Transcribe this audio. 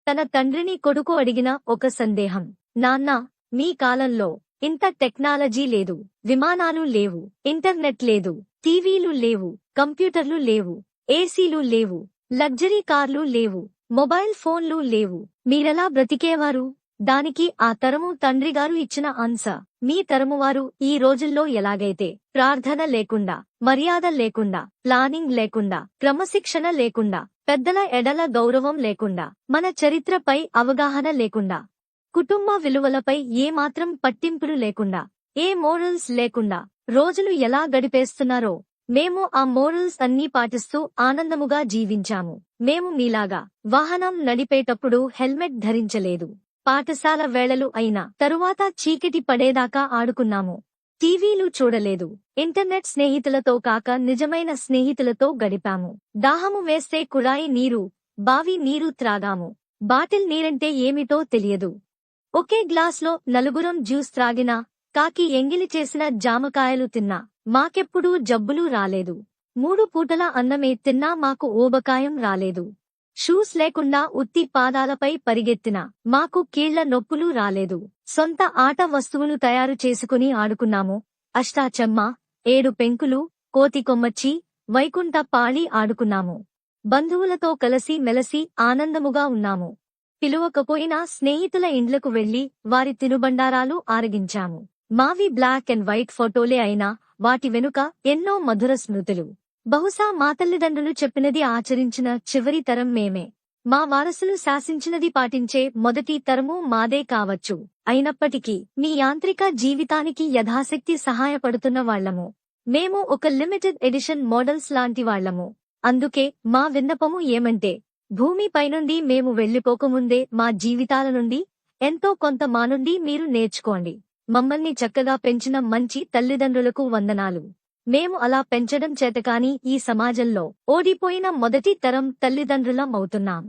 తన తండ్రిని కొడుకు అడిగిన ఒక సందేహం. నాన్నా, మీ కాలంలో ఇంత టెక్నాలజీ లేదు, విమానాలు లేవు, ఇంటర్నెట్ లేదు, టీవీలు లేవు, కంప్యూటర్లు లేవు, ఏసీలు లేవు, లగ్జరీ కార్లు లేవు, మొబైల్ ఫోన్లు లేవు. మీరెలా బ్రతికేవారు? దానికి ఆ తరము తండ్రిగారు ఇచ్చిన ఆన్సర్: మీ తరమువారు ఈ రోజుల్లో ఎలాగైతే ప్రార్థన లేకుండా, మర్యాద లేకుండా, ప్లానింగ్ లేకుండా, క్రమశిక్షణ లేకుండా, పెద్దల ఎడల గౌరవం లేకుండా, మన చరిత్రపై అవగాహన లేకుండా, కుటుంబ విలువలపై ఏమాత్రం పట్టింపులు లేకుండా, ఏ మోరల్స్ లేకుండా రోజులు ఎలా గడిపేస్తున్నారో మేము ఆ మోరల్స్ అన్నీ పాటిస్తూ ఆనందముగా జీవించాము. మేము మీలాగా వాహనం నడిపేటప్పుడు హెల్మెట్ ధరించలేదు. పాఠశాల వేళలు అయిన తరువాత చీకటి పడేదాకా ఆడుకున్నాము. టీవీలు చూడలేదు. ఇంటర్నెట్ స్నేహితులతో కాక నిజమైన స్నేహితులతో గడిపాము. దాహము వేస్తే కుళాయి నీరు, బావి నీరు త్రాగాము. బాటిల్ నీరంటే ఏమిటో తెలియదు. ఒకే గ్లాస్లో నలుగురం జ్యూస్ త్రాగినా, కాకి ఎంగిలి చేసిన జామకాయలు తిన్నా మాకెప్పుడూ జబ్బులు రాలేదు. 3 పూటల అన్నమే తిన్నా మాకు ఊబకాయం రాలేదు. షూస్ లేకుండా ఉత్తి పాదాలపై పరిగెత్తినా మాకు కీళ్ల నొప్పులు రాలేదు. సొంత ఆట వస్తువులు తయారు చేసుకుని ఆడుకున్నాము. అష్టాచెమ్మ, 7 పెంకులు, కోతి కొమ్మచ్చి, వైకుంఠ పాళీ ఆడుకున్నాము. బంధువులతో కలిసి మెలసి ఆనందముగా ఉన్నాము. పిలువకపోయినా స్నేహితుల ఇండ్లకు వెళ్లి వారి తినుబండారాలు ఆరగించాము. మావి బ్లాక్ అండ్ వైట్ ఫోటోలే అయినా వాటి వెనుక ఎన్నో మధుర స్మృతులు. బహుశా మా తల్లిదండ్రులు చెప్పినది ఆచరించిన చివరి తరం మేమే. మా వారసులు శాసించినది పాటించే మొదటి తరము మాదే కావచ్చు. అయినప్పటికీ మీ యాంత్రిక జీవితానికి యథాశక్తి సహాయపడుతున్న వాళ్లము. మేము ఒక లిమిటెడ్ ఎడిషన్ మోడల్స్ లాంటి వాళ్లము. అందుకే మా విన్నపము ఏమంటే, భూమిపైనుండి మేము వెళ్లిపోకముందే మా జీవితాల నుండి ఎంతో కొంత మా నుండి మీరు నేర్చుకోండి. మమ్మల్ని చక్కగా పెంచిన మంచి తల్లిదండ్రులకు వందనాలు. మేము అలా పెంచడం చేతకాని ఈ సమాజంలో ఓడిపోయిన మొదటి తరం తల్లిదండ్రులం అవుతున్నాం.